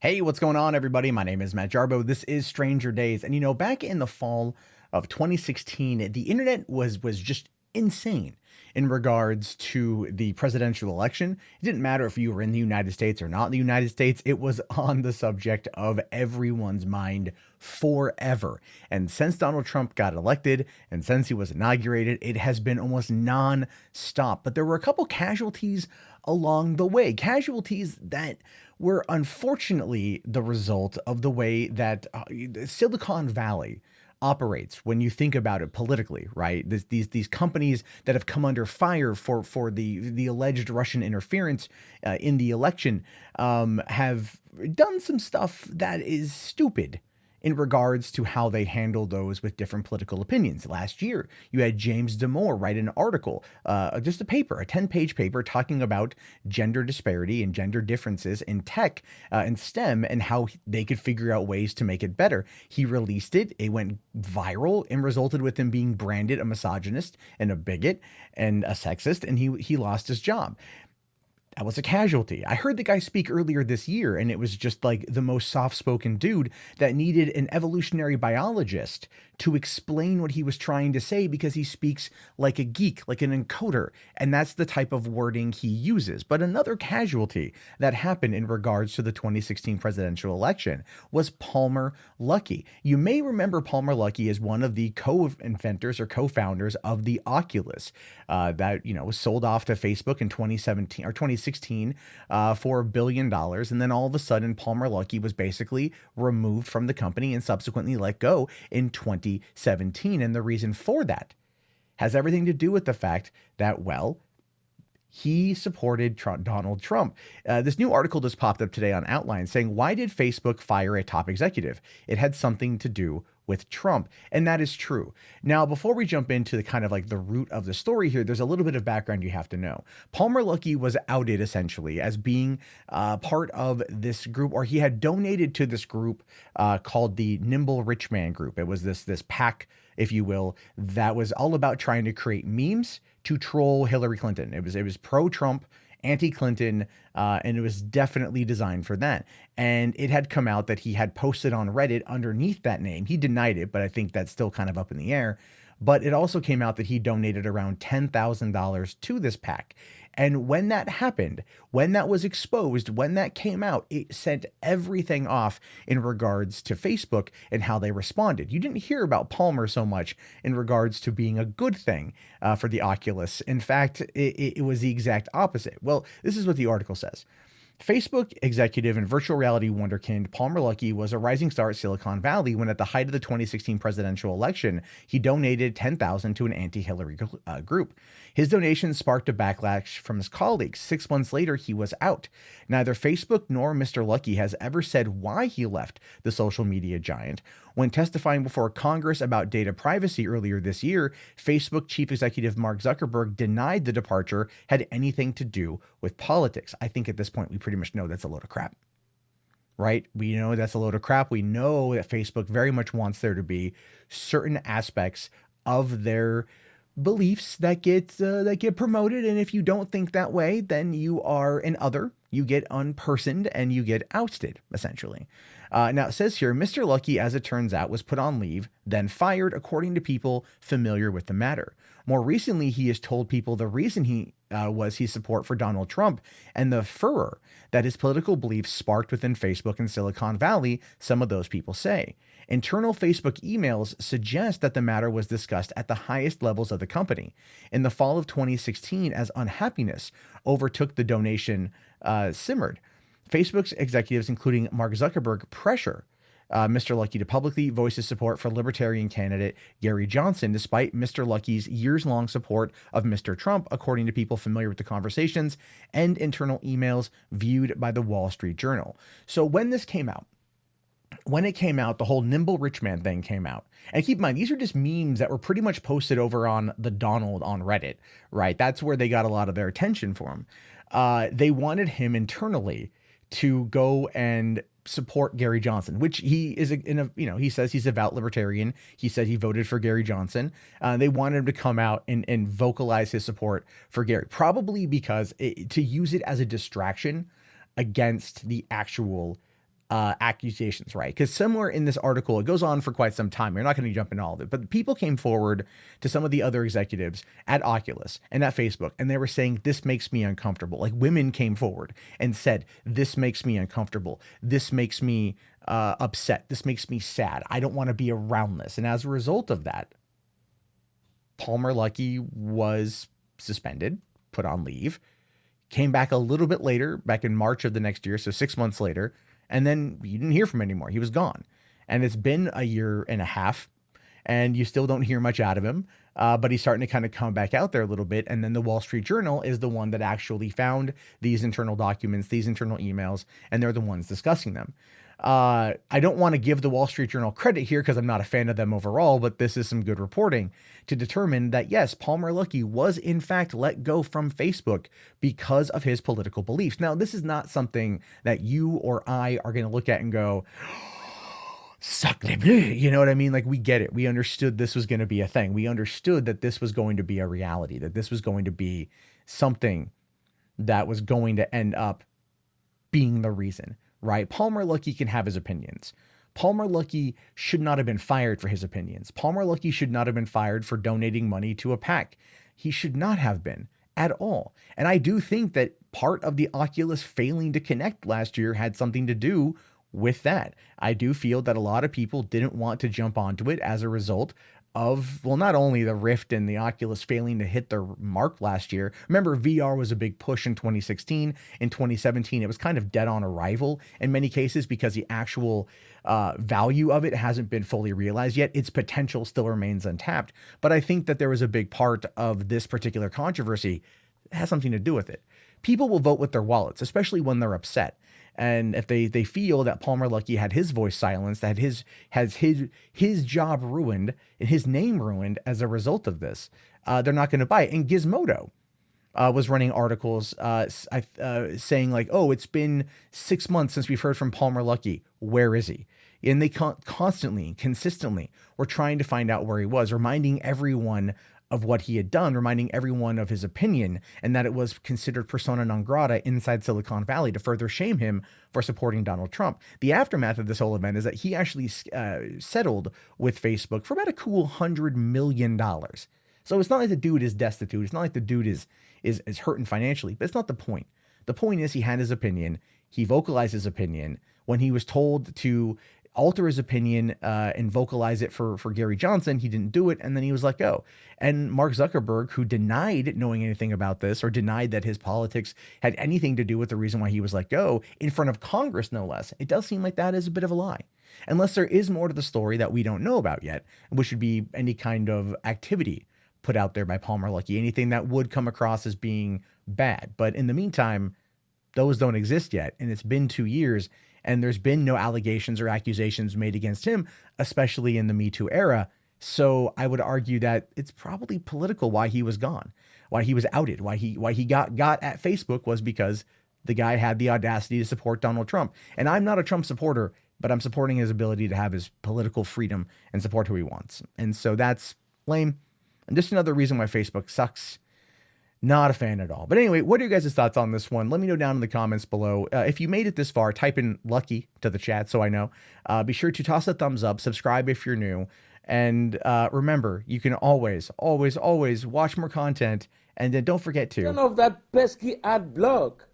Hey, what's going on, everybody? My name is Matt Jarbo. This is Stranger Days. And back in the fall of 2016, the internet was just insane in regards to the presidential election. It didn't matter if you were in the United States or not in the United States, it was on the subject of everyone's mind forever. And since Donald Trump got elected and since he was inaugurated, it has been almost non-stop. But there were a couple casualties along the way, casualties that were unfortunately the result of the way that Silicon Valley operates when you think about it politically, right? These companies that have come under fire for the alleged Russian interference in the election have done some stuff that is stupid in regards to how they handle those with different political opinions. Last year, you had James Damore write an article, just a paper, a 10-page paper talking about gender disparity and gender differences in tech and STEM and how they could figure out ways to make it better. He released it. It went viral and resulted with him being branded a misogynist and a bigot and a sexist, and he lost his job. That was a casualty. I heard the guy speak earlier this year, and it was just like the most soft spoken dude that needed an evolutionary biologist to explain what he was trying to say because he speaks like a geek, like an encoder. And that's the type of wording he uses. But another casualty that happened in regards to the 2016 presidential election was Palmer Luckey. You may remember Palmer Luckey as one of the co-inventors or co-founders of the Oculus that was sold off to Facebook in 2017 or 2016 for $1 billion. And then all of a sudden, Palmer Luckey was basically removed from the company and subsequently let go in 2017. And the reason for that has everything to do with the fact that, well, he supported Donald Trump. This new article just popped up today on Outline saying, why did Facebook fire a top executive? It had something to do with Trump. And that is true. Now, before we jump into the kind of like the root of the story here, there's a little bit of background you have to know. Palmer Luckey was outed essentially as being part of this group, or he had donated to this group called the Nimble Rich Man Group. It was this pack, if you will, that was all about trying to create memes to troll Hillary Clinton. It was pro-Trump, anti-Clinton, and it was definitely designed for that. And it had come out that he had posted on Reddit underneath that name. He denied it, but I think that's still kind of up in the air. But it also came out that he donated around $10,000 to this PAC. And when that happened, when that was exposed, when that came out, it sent everything off in regards to Facebook and how they responded. You didn't hear about Palmer so much in regards to being a good thing for the Oculus. In fact, it was the exact opposite. Well, this is what the article says. Facebook executive and virtual reality wonderkind Palmer Luckey was a rising star at Silicon Valley when, at the height of the 2016 presidential election, he donated $10,000 to an anti-Hillary group. His donation sparked a backlash from his colleagues. 6 months later, he was out. Neither Facebook nor Mr. Luckey has ever said why he left the social media giant. When testifying before Congress about data privacy earlier this year, Facebook chief executive Mark Zuckerberg denied the departure had anything to do with politics. I think at this point, we pretty much know that's a load of crap, right? We know that's a load of crap. We know that Facebook very much wants there to be certain aspects of their beliefs that get promoted. And if you don't think that way, then you are an other. You get unpersoned and you get ousted, essentially. Now, it says here, Mr. Luckey, as it turns out, was put on leave, then fired, according to people familiar with the matter. More recently, he has told people the reason he was his support for Donald Trump and the furor that his political beliefs sparked within Facebook and Silicon Valley, some of those people say. Internal Facebook emails suggest that the matter was discussed at the highest levels of the company. In the fall of 2016, as unhappiness overtook the donation simmered, Facebook's executives, including Mark Zuckerberg, pressure Mr. Luckey to publicly voice his support for Libertarian candidate Gary Johnson, despite Mr. Luckey's years-long support of Mr. Trump, according to people familiar with the conversations and internal emails viewed by the Wall Street Journal. So when this came out, the whole Nimble Rich Man thing came out. And keep in mind, these are just memes that were pretty much posted over on the Donald on Reddit, right? That's where they got a lot of their attention for him. They wanted him internally to go and support Gary Johnson, which he is he says he's a devout libertarian. He said he voted for Gary Johnson. They wanted him to come out and vocalize his support for Gary, probably because to use it as a distraction against the actual accusations, right? Because somewhere in this article, it goes on for quite some time. We're not going to jump into all of it, but people came forward to some of the other executives at Oculus and at Facebook, and they were saying, this makes me uncomfortable. Like women came forward and said, this makes me uncomfortable. This makes me upset. This makes me sad. I don't want to be around this. And as a result of that, Palmer Luckey was suspended, put on leave, came back a little bit later, back in March of the next year, so 6 months later, and then you didn't hear from him anymore. He was gone. And it's been a year and a half, and you still don't hear much out of him, but he's starting to kind of come back out there a little bit. And then the Wall Street Journal is the one that actually found these internal documents, these internal emails, and they're the ones discussing them. I don't want to give the Wall Street Journal credit here because I'm not a fan of them overall, but this is some good reporting to determine that, yes, Palmer Luckey was in fact let go from Facebook because of his political beliefs. Now, this is not something that you or I are going to look at and go, suck them. You know what I mean? Like, we get it. We understood this was going to be a thing. We understood that this was going to be a reality, that this was going to be something that was going to end up being the reason, right? Palmer Luckey can have his opinions. Palmer Luckey should not have been fired for his opinions. Palmer Luckey should not have been fired for donating money to a PAC. He should not have been at all. And I do think that part of the Oculus failing to connect last year had something to do with that. I do feel that a lot of people didn't want to jump onto it as a result of, well, not only the Rift and the Oculus failing to hit their mark last year. Remember, VR was a big push in 2016. In 2017, it was kind of dead on arrival in many cases because the actual value of it hasn't been fully realized yet. Its potential still remains untapped. But I think that there was a big part of this particular controversy that has something to do with it. People will vote with their wallets, especially when they're upset. And if they feel that Palmer Luckey had his voice silenced, that his job ruined and his name ruined as a result of this, they're not going to buy it. And Gizmodo was running articles saying like, oh, it's been 6 months since we've heard from Palmer Luckey. Where is he? And they constantly, consistently were trying to find out where he was, reminding everyone of what he had done, reminding everyone of his opinion, and that it was considered persona non grata inside Silicon Valley to further shame him for supporting Donald Trump. The aftermath of this whole event is that he actually settled with Facebook for about a cool $100 million. So it's not like the dude is destitute. It's not like the dude is hurting financially, but it's not the point. The point is he had his opinion. He vocalized his opinion. When he was told to alter his opinion and vocalize it for Gary Johnson, he didn't do it, and then he was let go. And Mark Zuckerberg, who denied knowing anything about this or denied that his politics had anything to do with the reason why he was let go, in front of Congress, no less. It does seem like that is a bit of a lie. Unless there is more to the story that we don't know about yet, which would be any kind of activity put out there by Palmer Luckey, anything that would come across as being bad. But in the meantime, those don't exist yet, and it's been 2 years, and there's been no allegations or accusations made against him, especially in the Me Too era. So I would argue that it's probably political why he was gone, why he was outed, why he got at Facebook was because the guy had the audacity to support Donald Trump. And I'm not a Trump supporter, but I'm supporting his ability to have his political freedom and support who he wants. And so that's lame. And just another reason why Facebook sucks. Not a fan at all. But anyway, what are you guys' thoughts on this one? Let me know down in the comments below. If you made it this far, type in Lucky to the chat so I know. Be sure to toss a thumbs up, subscribe if you're new. And remember, you can always, always, always watch more content. And then don't forget to turn off that pesky ad block.